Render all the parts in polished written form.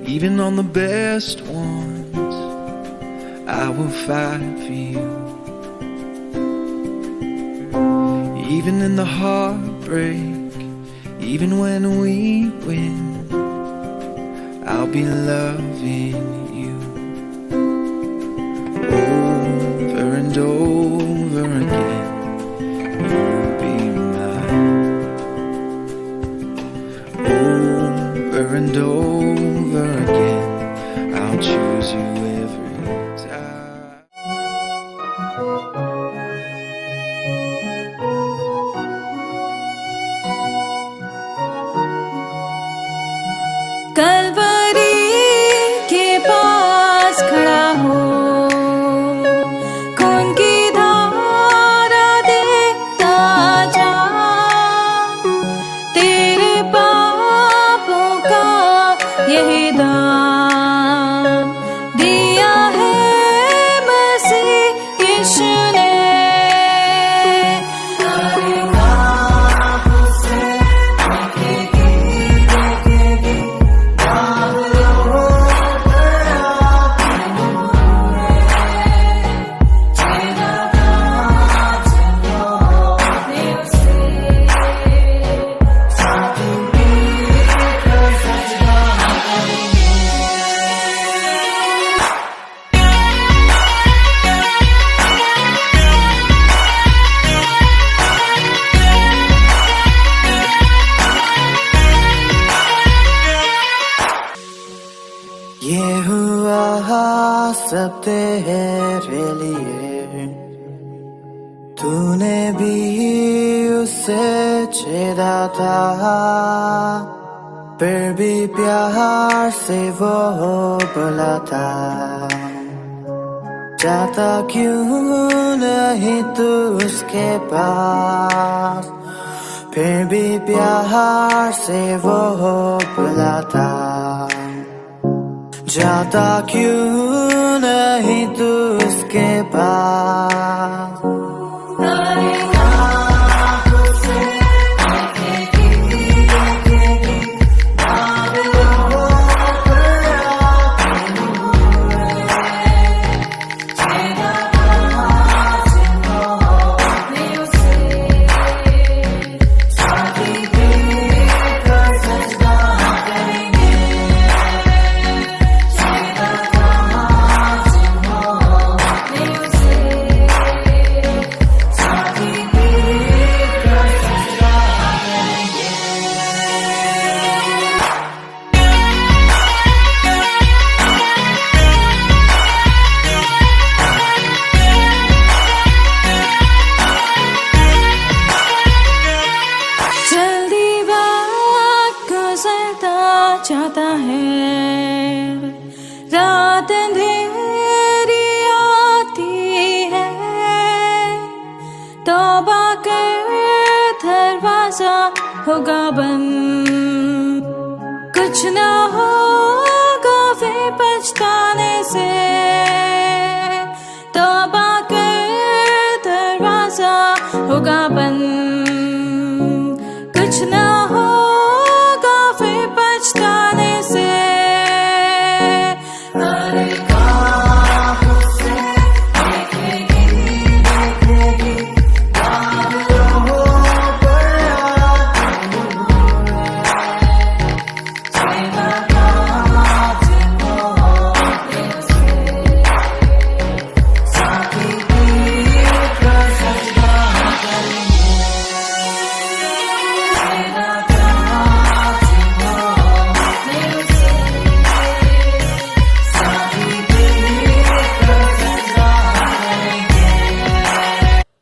Even on the best ones, I will fight for you. Even in the heartbreak, even when we win, I'll be loving you. Over and over again, you'll be mine. Over and over again, I'll choose you every time. Kalvari के पास खड़ा हो, खून की धारा देखता जा, तेरे पापों का यही दाम दिया है मसीह यीशु ने। ये हुआ सब तेरे लिए, तूने भी उसे छेड़ा था, फिर भी प्यार से वो बुलाता। जाता क्यों नहीं तू उसके पास, फिर भी प्यार से वो बुलाता। जाता क्यों नहीं तू उसके पास। चाहता है रात अंधेरी आती है, तौबा कर दरवाजा होगा बंद, कुछ ना होगा फिर पछताने से। तौबा कर दरवाजा होगा बंद, कुछ ना होगा फिर पछताने से।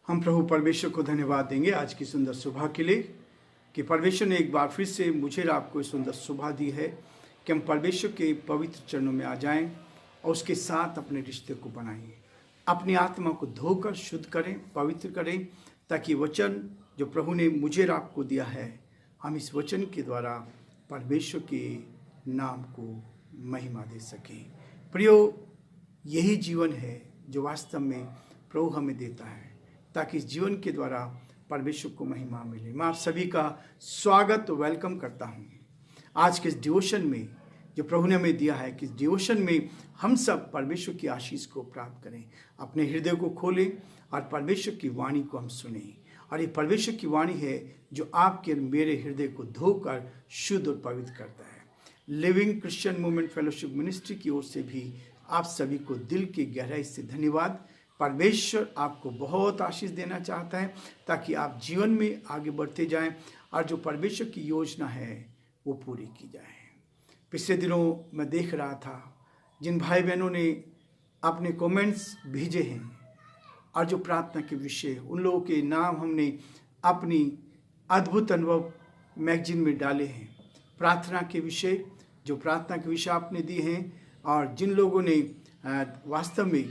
हम प्रभु परमेश्वर को धन्यवाद देंगे आज की सुंदर सुबह के लिए, कि परमेश्वर ने एक बार फिर से मुझे और आपको सुंदर सुबह दी है कि हम परमेश्वर के पवित्र चरणों में आ जाएं और उसके साथ अपने रिश्ते को बनाएं, अपनी आत्मा को धोकर शुद्ध करें, पवित्र करें, ताकि वचन जो प्रभु ने मुझे और आपको दिया है, हम इस वचन के द्वारा परमेश्वर के नाम को महिमा दे सकें। प्रियो, यही जीवन है जो वास्तव में प्रभु हमें देता है, ताकि इस जीवन के द्वारा परमेश्वर को महिमा मिले। मैं आप सभी का स्वागत वेलकम करता हूँ आज के इस डिवोशन में, जो प्रभु ने हमें दिया है कि डिवोशन में हम सब परमेश्वर की आशीष को प्राप्त करें। अपने हृदय को खोलें और परमेश्वर की वाणी को हम सुने। और ये परमेश्वर की वाणी है जो आपके और मेरे हृदय को धोकर शुद्ध और पवित्र करता है। Living Christian movement fellowship ministry की ओर से भी आप सभी को दिल की गहराई से धन्यवाद। परमेश्वर आपको बहुत आशीष देना चाहता है ताकि आप जीवन में आगे बढ़ते जाएं और जो परमेश्वर की योजना है वो पूरी की जाए। पिछले दिनों मैं देख रहा था जिन भाई बहनों ने अपने कमेंट्स भेजे हैं और जो प्रार्थना के विषय, उन लोगों के नाम हमने अपनी अद्भुत अनुभव मैगजीन में डाले हैं। प्रार्थना के विषय, जो प्रार्थना के विषय आपने दिए हैं और जिन लोगों ने वास्तव में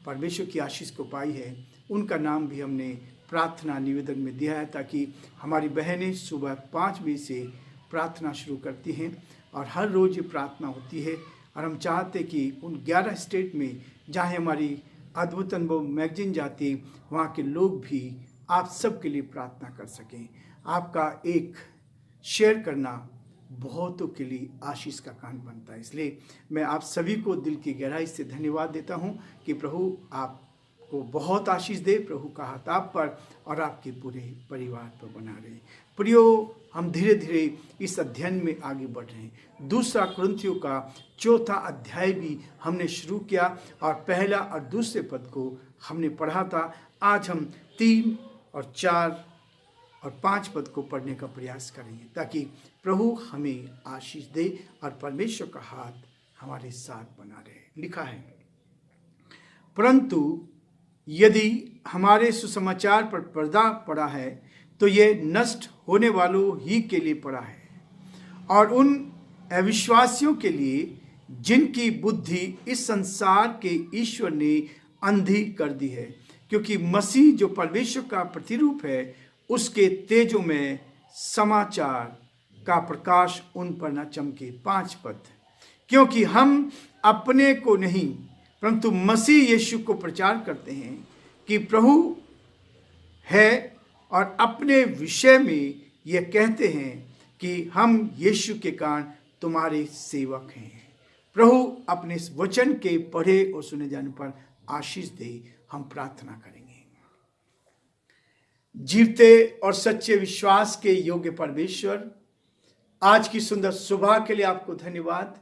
परमेश्वर की आशीष को पाई है, उनका नाम भी हमने प्रार्थना निवेदन में दिया है ताकि हमारी बहनें सुबह 5 बजे से प्रार्थना शुरू करती हैं और हर रोज़ ये प्रार्थना होती है। और हम चाहते कि उन 11 स्टेट में जहाँ हमारी अद्भुत अनुभव मैगजीन जाती है, वहाँ के लोग भी आप सब के लिए प्रार्थना कर सकें। आपका एक शेयर करना बहुतों के लिए आशीष का कारण बनता है। इसलिए मैं आप सभी को दिल की गहराई से धन्यवाद देता हूँ कि प्रभु आपको बहुत आशीष दे। प्रभु का हाथ आप पर और आपके पूरे परिवार पर बना रहे। प्रियो, हम धीरे धीरे इस अध्ययन में आगे बढ़ रहे हैं। 2 कुरिन्थियों का 4था अध्याय भी हमने शुरू किया और पहला और दूसरे पद को हमने पढ़ा था। आज हम 3 और 4 और 5 पद को पढ़ने का प्रयास करेंगे ताकि प्रभु हमें आशीष दे और परमेश्वर का हाथ हमारे साथ बना रहे। लिखा है, परंतु यदि हमारे सुसमाचार पर पर्दा पड़ा है तो ये नष्ट होने वालों ही के लिए पड़ा है और उन अविश्वासियों के लिए जिनकी बुद्धि इस संसार के ईश्वर ने अंधी कर दी है, क्योंकि मसीह जो परमेश्वर का प्रतिरूप है उसके तेजों में समाचार का प्रकाश उन पर न चमके। 5 पद, क्योंकि हम अपने को नहीं परंतु मसीह यीशु को प्रचार करते हैं कि प्रभु है और अपने विषय में ये कहते हैं कि हम यीशु के कारण तुम्हारे सेवक हैं। प्रभु अपने इस वचन के पढ़े और सुने जाने पर आशीष दे। हम प्रार्थना करेंगे। जीवते और सच्चे विश्वास के योग्य परमेश्वर, आज की सुंदर सुबह के लिए आपको धन्यवाद।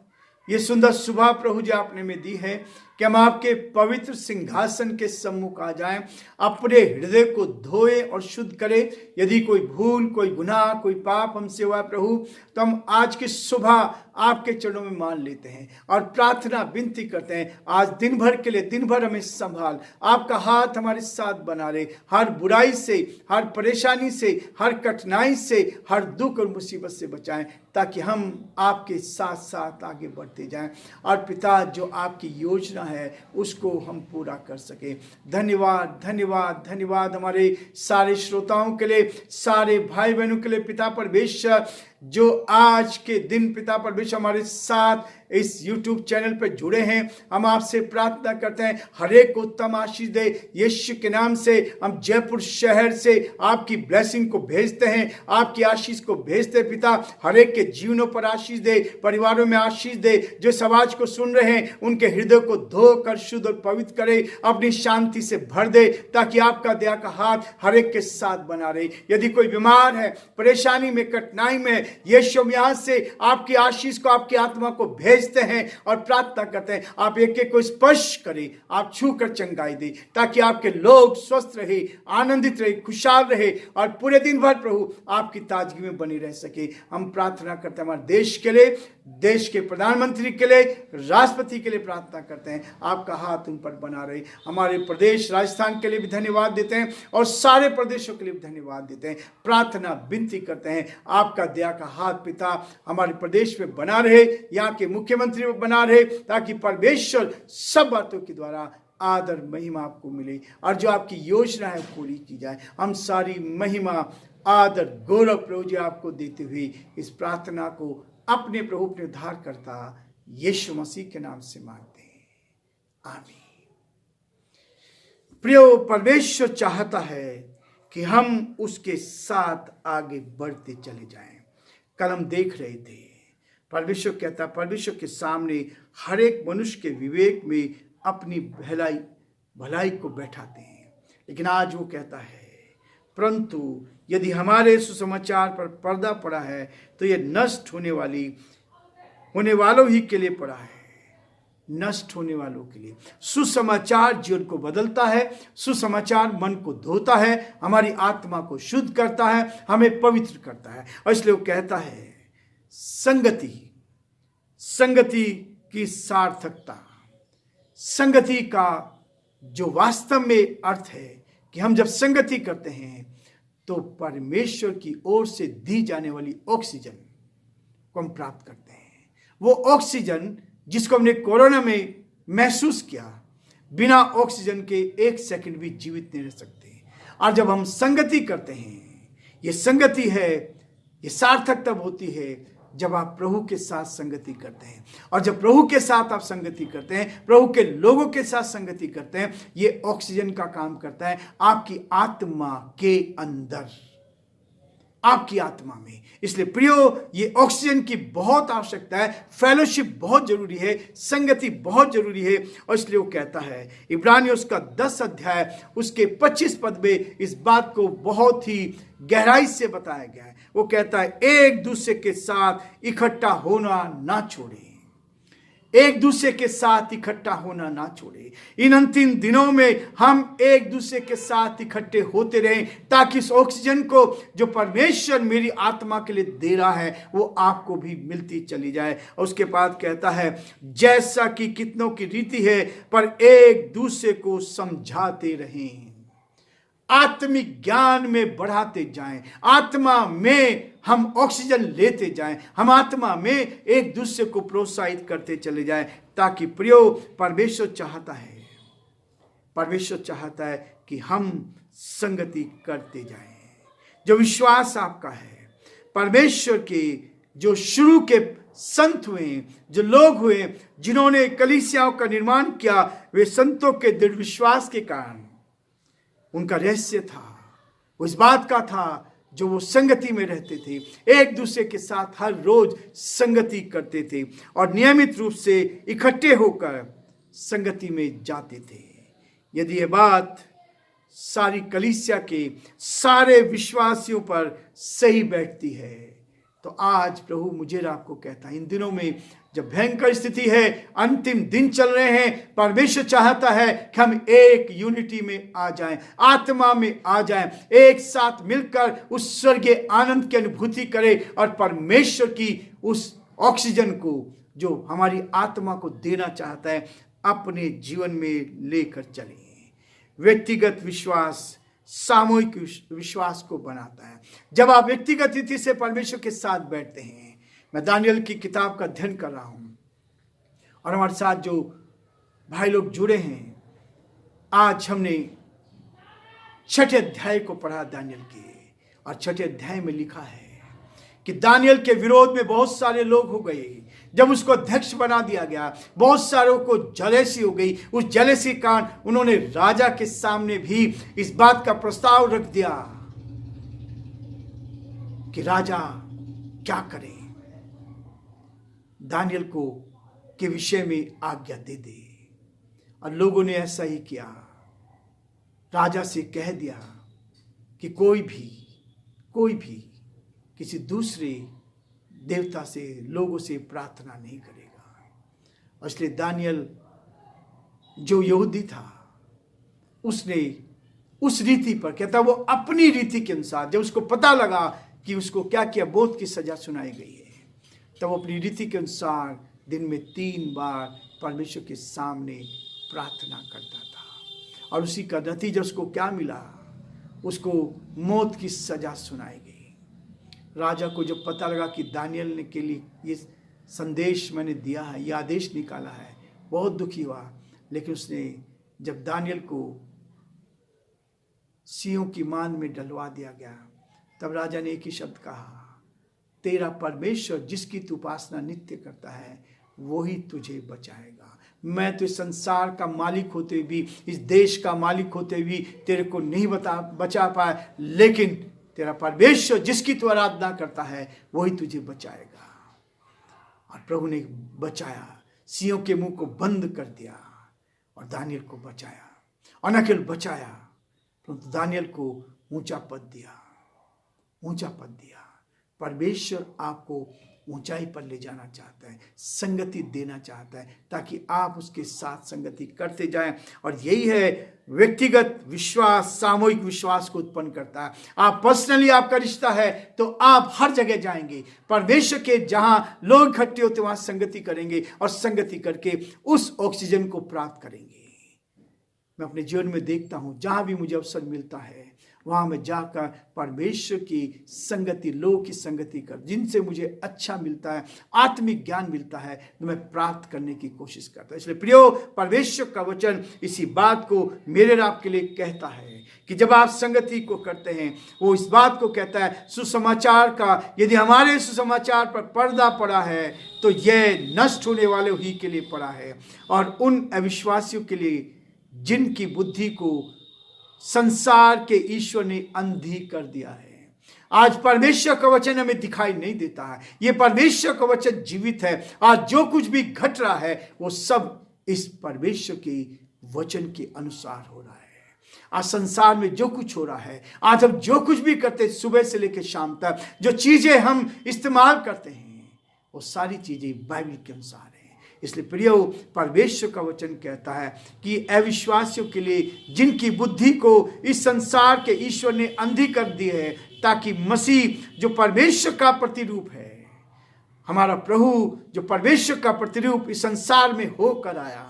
ये सुंदर सुबह प्रभु जी आपने में दी है कि हम आपके पवित्र सिंहासन के सम्मुख आ जाएं, अपने हृदय को धोए और शुद्ध करें। यदि कोई भूल, कोई गुनाह, कोई पाप हमसे हुआ प्रभु, तो हम आज की सुबह आपके चरणों में मान लेते हैं और प्रार्थना विनती करते हैं। आज दिन भर के लिए, दिन भर हमें संभाल, आपका हाथ हमारे साथ बना रहे। हर बुराई से, हर परेशानी से, हर कठिनाई से, हर दुख और मुसीबत से बचाएं ताकि हम आपके साथ साथ आगे बढ़ते जाएं और पिता जो आपकी योजना है उसको हम पूरा कर सके। धन्यवाद, धन्यवाद, धन्यवाद हमारे सारे श्रोताओं के लिए, सारे भाई बहनों के लिए। पिता परमेश्वर, जो आज के दिन पिता परमेश्वर हमारे साथ इस YouTube चैनल पर जुड़े हैं, हम आपसे प्रार्थना करते हैं हर एक को उत्तम आशीष दे। यीशु के नाम से हम जयपुर शहर से आपकी ब्लेसिंग को भेजते हैं, आपकी आशीष को भेजते हैं। पिता हर एक के जीवनों पर आशीष दे, परिवारों में आशीष दे। जो इस आवाज को सुन रहे हैं उनके हृदय को धोकर शुद्ध और पवित्र करे, अपनी शांति से भर दे ताकि आपका दया का हाथ हर एक के साथ बना रहे। यदि कोई बीमार है, परेशानी में, कठिनाई में, यीशु यहाँ से आपकी आशीष को, आपकी आत्मा को भेजते हैं और प्रार्थना करते हैं आप एक एक को स्पर्श करें, आप छू कर चंगाई दे ताकि आपके लोग स्वस्थ रहे, आनंदित रहे, खुशहाल रहे और पूरे दिन भर प्रभु आपकी ताजगी में बनी रह सके। हम प्रार्थना करते हैं हमारे देश के लिए, देश के प्रधानमंत्री के लिए, राष्ट्रपति के लिए प्रार्थना करते हैं आपका हाथ उन पर बना रहे। हमारे प्रदेश राजस्थान के लिए भी धन्यवाद देते हैं और सारे प्रदेशों के लिए भी धन्यवाद देते हैं। प्रार्थना विनती करते हैं आपका दया का हाथ पिता हमारे प्रदेश में बना रहे, यहाँ के मुख्यमंत्री में बना रहे ताकि परमेश्वर सब बातों के द्वारा आदर महिमा आपको मिले और जो आपकी योजना है पूरी की जाए। हम सारी महिमा, आदर, गौरव प्रभु जी आपको देते हुए इस प्रार्थना को अपने प्रभु, अपने उद्धारकर्ता यीशु मसीह के नाम से मांगते हैं, आमीन। प्रियो, परमेश्वर चाहता है कि हम उसके साथ आगे बढ़ते चले जाएं। कल हम देख रहे थे परमेश्वर कहता है, परमेश्वर के सामने हर एक मनुष्य के विवेक में अपनी भलाई को बैठाते हैं। लेकिन आज वो कहता है, परंतु यदि हमारे सुसमाचार पर पर्दा पड़ा है तो ये नष्ट होने वालों ही के लिए पड़ा है, नष्ट होने वालों के लिए। सुसमाचार जीवन को बदलता है, सुसमाचार मन को धोता है, हमारी आत्मा को शुद्ध करता है, हमें पवित्र करता है। और इसलिए वो कहता है, संगति की सार्थकता, संगति का जो वास्तव में अर्थ है कि हम जब संगति करते हैं तो परमेश्वर की ओर से दी जाने वाली ऑक्सीजन को हम प्राप्त करते हैं। वो ऑक्सीजन जिसको हमने कोरोना में महसूस किया, बिना ऑक्सीजन के 1 सेकंड भी जीवित नहीं रह सकते। और जब हम संगति करते हैं, ये संगति है, ये सार्थक तब होती है जब आप प्रभु के साथ संगति करते हैं। और जब प्रभु के साथ आप संगति करते हैं, प्रभु के लोगों के साथ संगति करते हैं, ये ऑक्सीजन का काम करता है आपकी आत्मा के अंदर, आपकी आत्मा में। इसलिए प्रियो, ये ऑक्सीजन की बहुत आवश्यकता है, फेलोशिप बहुत जरूरी है, संगति बहुत जरूरी है। और इसलिए वो कहता है, इब्रानियों उसका 10 अध्याय उसके 25 पद में इस बात को बहुत ही गहराई से बताया गया है। वो कहता है, एक दूसरे के साथ इकट्ठा होना ना छोड़े, एक दूसरे के साथ इकट्ठा होना ना छोड़े। इन अंतिम दिनों में हम एक दूसरे के साथ इकट्ठे होते रहें, ताकि इस ऑक्सीजन को जो परमेश्वर मेरी आत्मा के लिए दे रहा है वो आपको भी मिलती चली जाए। और उसके बाद कहता है, जैसा कि कितनों की रीति है, पर एक दूसरे को समझाते रहें, आत्मिक ज्ञान में बढ़ाते जाएं, आत्मा में हम ऑक्सीजन लेते जाएं, हम आत्मा में एक दूसरे को प्रोत्साहित करते चले जाएं, ताकि प्रियो, परमेश्वर चाहता है कि हम संगति करते जाएं। जो विश्वास आपका है, परमेश्वर के जो शुरू के संत हुए, जो लोग हुए जिन्होंने कलीसियाओं का निर्माण किया, वे संतों के दृढ़ विश्वास के कारण उनका रहस्य था, वो इस बात का था जो वो संगति में रहते थे, एक दूसरे के साथ हर रोज संगति करते थे और नियमित रूप से इकट्ठे होकर संगति में जाते थे। यदि ये बात सारी कलीसिया के सारे विश्वासियों पर सही बैठती है, तो आज प्रभु मुझे और आपको कहता है, इन दिनों में जब भयंकर स्थिति है, अंतिम दिन चल रहे हैं, परमेश्वर चाहता है कि हम एक यूनिटी में आ जाएं, आत्मा में आ जाएं, एक साथ मिलकर उस स्वर्गीय आनंद की अनुभूति करें और परमेश्वर की उस ऑक्सीजन को जो हमारी आत्मा को देना चाहता है अपने जीवन में लेकर चलें। व्यक्तिगत विश्वास सामूहिक विश्वास को बनाता है। जब आप व्यक्तिगत रीति से परमेश्वर के साथ बैठते हैं, मैं दानियल की किताब का अध्ययन कर रहा हूं और हमारे साथ जो भाई लोग जुड़े हैं, आज हमने 6ठे अध्याय को पढ़ा दानियल के, और 6ठे अध्याय में लिखा है कि दानियल के विरोध में बहुत सारे लोग हो गए। जब उसको अध्यक्ष बना दिया गया, बहुत सारों को जलेसी हो गई। उस जलेसी कारण उन्होंने राजा के सामने भी इस बात का प्रस्ताव रख दिया कि राजा क्या करे, दानियल को के विषय में आज्ञा दे दे। और लोगों ने ऐसा ही किया, राजा से कह दिया कि कोई भी किसी दूसरे देवता से, लोगों से प्रार्थना नहीं करेगा। और इसलिए दानियल जो यहूदी था, उसने उस रीति पर, कहता वो अपनी रीति के अनुसार, जब उसको पता लगा कि उसको क्या क्या मौत की सजा सुनाई गई है, तब वो अपनी रीति के अनुसार दिन में 3 बार परमेश्वर के सामने प्रार्थना करता था। और उसी का नतीजा उसको क्या मिला, उसको मौत की सजा सुनाई गई। राजा को जब पता लगा कि दानियल ने के लिए ये संदेश मैंने दिया है, ये आदेश निकाला है, बहुत दुखी हुआ। लेकिन उसने जब दानियल को सिंहों की मान में डलवा दिया गया, तब राजा ने एक ही शब्द कहा, तेरा परमेश्वर जिसकी तू उपासना नित्य करता है वही तुझे बचाएगा। मैं तो इस संसार का मालिक होते हुए भी, इस देश का मालिक होते हुए भी तेरे को नहीं बचा पाया, लेकिन तेरा परमेश्वर जिसकी तू आराधना करता है वही तुझे बचाएगा। और प्रभु ने बचाया, सिंहों के मुंह को बंद कर दिया और दानियल को बचाया। और न केवल बचाया परंतु दानियल को ऊंचा पद दिया, ऊंचा पद दिया। परमेश्वर आपको ऊंचाई पर ले जाना चाहता है, संगति देना चाहता है ताकि आप उसके साथ संगति करते जाएं। और यही है व्यक्तिगत विश्वास, सामूहिक विश्वास को उत्पन्न करता है। आप पर्सनली, आपका रिश्ता है तो आप हर जगह जाएंगे, परमेश्वर के जहां लोग इकट्ठे होते वहां संगति करेंगे और संगति करके उस ऑक्सीजन को प्राप्त करेंगे। मैं अपने जीवन में देखता हूं, जहां भी मुझे अवसर मिलता है वहां मैं जाकर परमेश्वर की संगति, लोग की संगति कर, जिनसे मुझे अच्छा मिलता है, आत्मिक ज्ञान मिलता है, तो मैं प्राप्त करने की कोशिश करता हूं। इसलिए प्रियो, परमेश्वर का वचन इसी बात को मेरे और आपके लिए कहता है कि जब आप संगति को करते हैं, वो इस बात को कहता है सुसमाचार का, यदि हमारे सुसमाचार पर पर्दा पड़ा है तो यह नष्ट होने वाले ही के लिए पड़ा है और उन अविश्वासियों के लिए जिनकी बुद्धि को संसार के ईश्वर ने अंधी कर दिया है। आज परमेश्वर का वचन हमें दिखाई नहीं देता है, ये परमेश्वर का वचन जीवित है। आज जो कुछ भी घट रहा है वो सब इस परमेश्वर के वचन के अनुसार हो रहा है। आज संसार में जो कुछ हो रहा है, आज हम जो कुछ भी करते हैं, सुबह से लेकर शाम तक जो चीजें हम इस्तेमाल करते हैं वो सारी चीजें बाइबल के अनुसार है। इसलिए प्रियो, परमेश्वर का वचन कहता है कि अविश्वासियों के लिए जिनकी बुद्धि को इस संसार के ईश्वर ने अंधी कर दी है, ताकि मसीह जो परमेश्वर का प्रतिरूप है, हमारा प्रभु जो परमेश्वर का प्रतिरूप इस संसार में होकर आया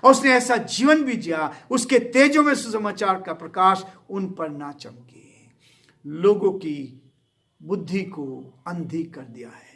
और उसने ऐसा जीवन भी जिया, उसके तेजों में सुसमाचार का प्रकाश उन पर ना चमके। लोगों की बुद्धि को अंधी कर दिया है,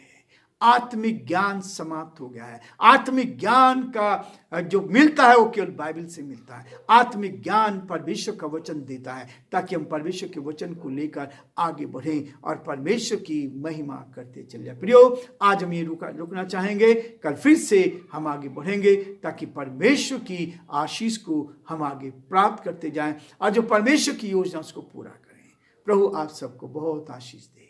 आत्मिक ज्ञान समाप्त हो गया है। आत्मिक ज्ञान का जो मिलता है वो केवल बाइबल से मिलता है। आत्मिक ज्ञान परमेश्वर का वचन देता है ताकि हम परमेश्वर के वचन को लेकर आगे बढ़ें और परमेश्वर की महिमा करते चले जाए। प्रियो, आज हम ये रुकना चाहेंगे, कल फिर से हम आगे बढ़ेंगे ताकि परमेश्वर की आशीष को हम आगे प्राप्त करते जाएं और जो परमेश्वर की योजना उसको पूरा करें। प्रभु आप सबको बहुत आशीष दे।